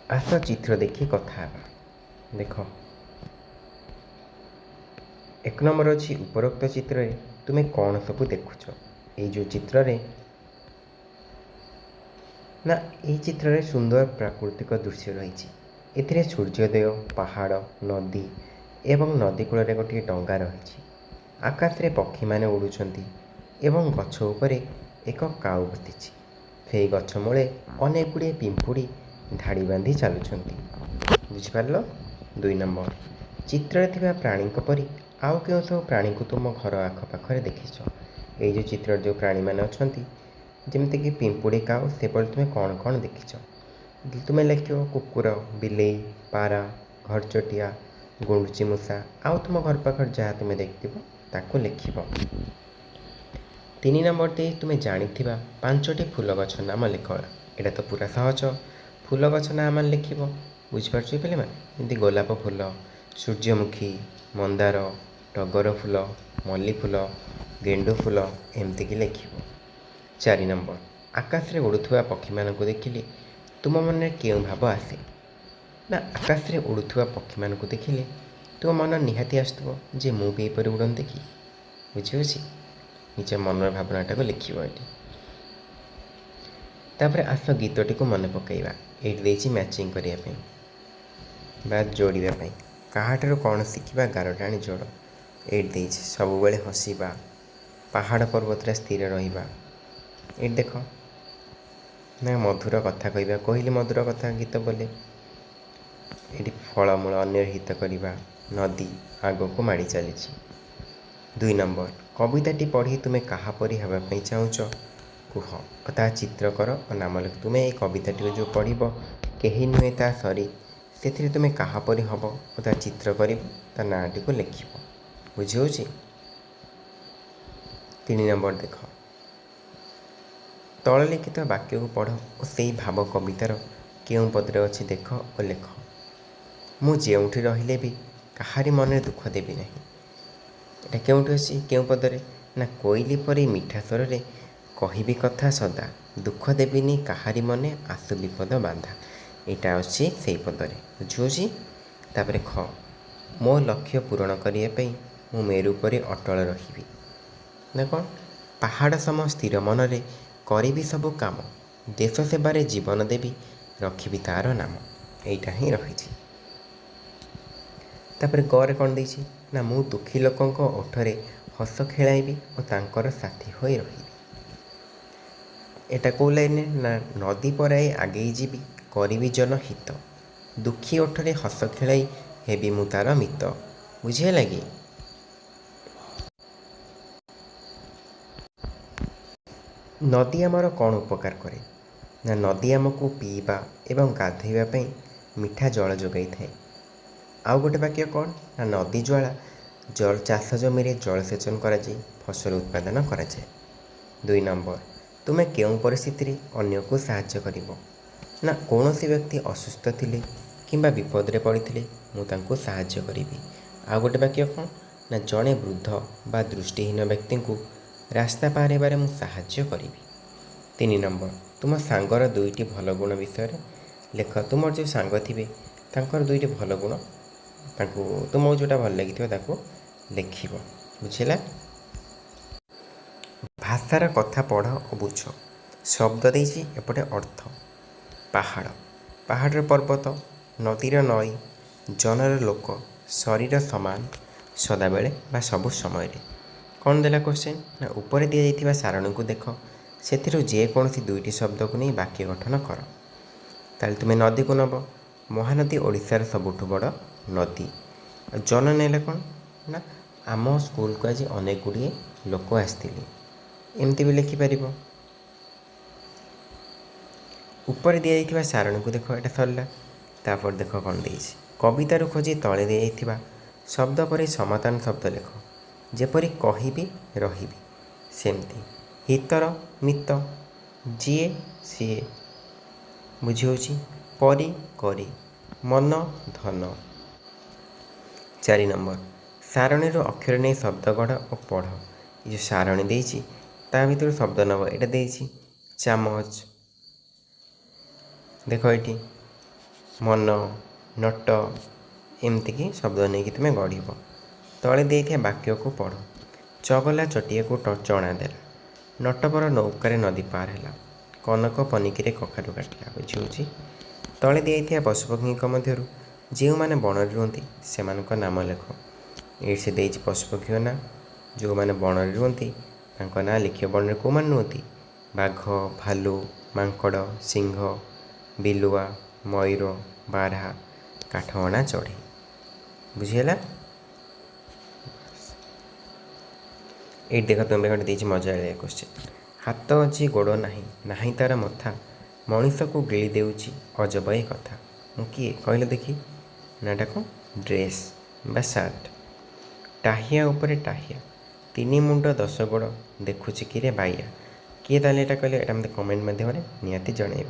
आस चित्र देखी कथा देख। एक नंबर अच्छी उपरोक्त चित्र तुम्हें कौन सब देखुच ये जो चित्र ना ये चित्र सुंदर प्राकृतिक दृश्य रही ए सूर्योदय पहाड़ नदी एवं नदी कूल गोटे डंगा रही आकाश रे पक्षी माने उड़ुचंती एवं गछ उपरे एक काऊ बसी से गछ मूले अनेक गुड़े पिंपुड़ी धाड़ी बांधी चलुंट बुझिपार। 2 नंबर चित्र प्राणी परी आउ क्यों सब प्राणी को तुम घर आखपाखे देखीच ये जो चित्र जो प्राणी मैंने अच्छा जमीक पिंपुड़ी काऊ से तुम्हें कौन कौन देखीच तुम्हें लिख कुकुर बिलेई पारा घरचटिया गुंडुची मूषा आउ तुम घर पाखर जहाँ तुम्हें देखो लिख। 3 नंबर दे तुम्हें जानी 5टी फूल गछ नाम लिख एटा तो पूरा सहज फूल गछ नाम लिख बुझिपार पे मैंने गोलाप फूल सूर्यमुखी मंदार टगर फूल मल्ली फूल गेंडु फूल एमती लिख। 4 नंबर आकाश रे उड़ुवा पक्षी मान देखिले तुम मन में क्यों भाव आसे ना आकाश रे उड़ुवा पक्षी मान देखिले तुम मन निहाती आसुव जे मु भी एपरी उड़ती कि बुझी निज मनर भावनाटा को लिख तापर आस गीतटी को मन पकईवा ये मैचिंग करने बा जोड़ापी क्या कौन शिखा गार टाणी जोड़ ये सब बेले हसवा पहाड़ पर्वत स्थिर रहा ये देख ना मधुर कथा कहवा कहली मधुर कथा गीत बोले ये फलमूल अन्य हित करवा नदी आग को माड़ी चली। 2 नंबर कविताटी पढ़ी तुम्हें काहापरी हाँपाई चाहूच कुह ता चित्र कर और नाम लिख तुम्हें ये कविताटी जो पढ़ कहीं नुहे ता सरी से तुम्हें काहापरी हम और ता चित्र कर ता नाटी को लिख बुझे। 3 नंबर देख तल लिखित वाक्य को पढ़ और से भाव कवितार क्यों पदरे अच्छी देख और लिख मु जेउठी रहिले भी कहारी मन दुख देवी ना एटा क्योंठी अच्छी क्यों पदरे ना कोईली परी मीठा स्वर रे कहबी कथा सदा दुख देवीनी कहारी मने आसु विपद बांधा यहाँ अच्छी से पदरे बुझुची। तापर ख मो लक्ष्य पूरण करने मु मेरु पर अटल रही ना कौन पहाड़ सम स्थिर मनरे करी सबू काम देश सेवारे जीवन देवी रखी तार नाम यहाँ ही रही। तापर गरे कौन देछि ना मु दुखी लोकों ओठरे हस खेलाइबी और तांकर साथी होई रही एटा कौ लाइन ना नदी पराई आगे जीवी करी जन हित दुखी ओठरे हस खेलाई हेबी मु तार मित बुझे लगी। नदी आमर कौन उपकार करे ना नदी आमको पीवा एवं गाधोइबा मीठा जल जोगाई थाए आउ गोटे वाक्य कौन ना नदी ज्वाला जल चाष जमी जलसेचन कर फसल उत्पादन कराए। 2 नंबर तुम्हें केउं परिस्थिति अन्य को साहाय्य करिवो ना कौन सी व्यक्ति असुस्थ थिले किंबा विपद रे पड़ते मुझे साहाय्य करी। आ गोटे वाक्य कौन ना जड़े वृद्ध बा दृष्टिहीन व्यक्ति को रास्ता पार मु साहाय्य करी। 3 नंबर तुम सांगर 2टी भल गुण विषय लेख तुम जो सांग थे तांकर 2टी भल गुण तुमको जोटा भल लगी लिख बुझेगा। भाषार कथा पढ़ और बुझ शब्द देछि एपटे अर्थ पहाड़ पहाड़ पर्वत नदीर नई जनर लोक शरीर समान सदाबेले बा सबु समय कौन देला क्वेश्चन ना ऊपर दि जाइथिबा सारणी को देख से जेकोसी 2टी शब्द को नहीं वाक्य गठन कर ताल तुम्हें नदी को नब महानदी ओडिशार सबुठ बड़ नदी जन नेले कौन ना आम स्कूल को आज अनेक गुड़िए लोक आसते एमती भी लिखिपर ऊपर दि जाइथिबा सारणी को देख एटा सरला तापर देख कौन देछि कवितार खोजी तले दि जाइथिबा शब्द पर समाधान शब्द लिख जेपरी कहिबी रहिबी सेमती हितर मित जीए सीए बुझी परी करी मन धन। 4 नंबर सारणी अक्षर नहीं शब्द गढ़ और पढ़ ये जो सारणी देछि ता भीतर शब्द नब यहाँ देछि चामच देख ये ମନ, ନଟ ଏମିତିକି ଶବ୍ଦ ନେଇକି ତୁମେ ଗଢ଼ିବ। ତଳେ ଦେଇଥିବା ବାକ୍ୟକୁ ପଢ଼। ଚଗଲା ଚଟିଆକୁ ଚଣା ଦେଲା। ନଟବର ନୌକାରେ ନଦୀ ପାର ହେଲା। କନକ ପନିକିରେ କଖାରୁ କାଟିଲା। ବୁଝିହେଉଛି। ତଳେ ଦିଆଯାଇଥିବା ପଶୁପକ୍ଷୀଙ୍କ ମଧ୍ୟରୁ ଯେଉଁମାନେ ବଣରେ ରୁହନ୍ତି ସେମାନଙ୍କ ନାମ ଲେଖ। ଏଇଠି ସେ ଦେଇଛି ପଶୁପକ୍ଷୀଙ୍କ ନାଁ। ଯେଉଁମାନେ ବଣରେ ରୁହନ୍ତି ତାଙ୍କ ନାଁ ଲେଖିବ। ବଣରେ କେଉଁମାନେ ରୁହନ୍ତି? ବାଘ, ଭାଲୁ, ମାଙ୍କଡ଼, ସିଂହ, ବିଲୁଆ, ମୟୂର, ବାର୍ହା, କାଠହଣା, ଚଢ଼େଇ। ବୁଝିହେଲା? ଏଇଠି ଦେଖ ତୁମେ ଗୋଟେ ଦେଇଛି ମଜାଳିଆ କୋଶ୍ଚିନ୍। ହାତ ଅଛି ଗୋଡ଼ ନାହିଁ, ନାହିଁ ତା'ର ମଥା, ମଣିଷକୁ ଗିଳି ଦେଉଛି ଅଜବ ଏ କଥା। ମୁଁ କିଏ କହିଲେ ଦେଖି? ନା ଏଟା କ'ଣ? ଡ୍ରେସ୍ ବା ସାର୍ଟ। ଟାହିଆ ଉପରେ ଟାହିଆ, 3 ମୁଣ୍ଡ 10 ଗୋଡ଼, ଦେଖୁଛି କିରେ ବାଇଆ। କିଏ ତାହେଲେ ଏଇଟା କହିଲେ? ଏଇଟା ମୋତେ କମେଣ୍ଟ ମାଧ୍ୟମରେ ନିହାତି ଜଣାଇବ।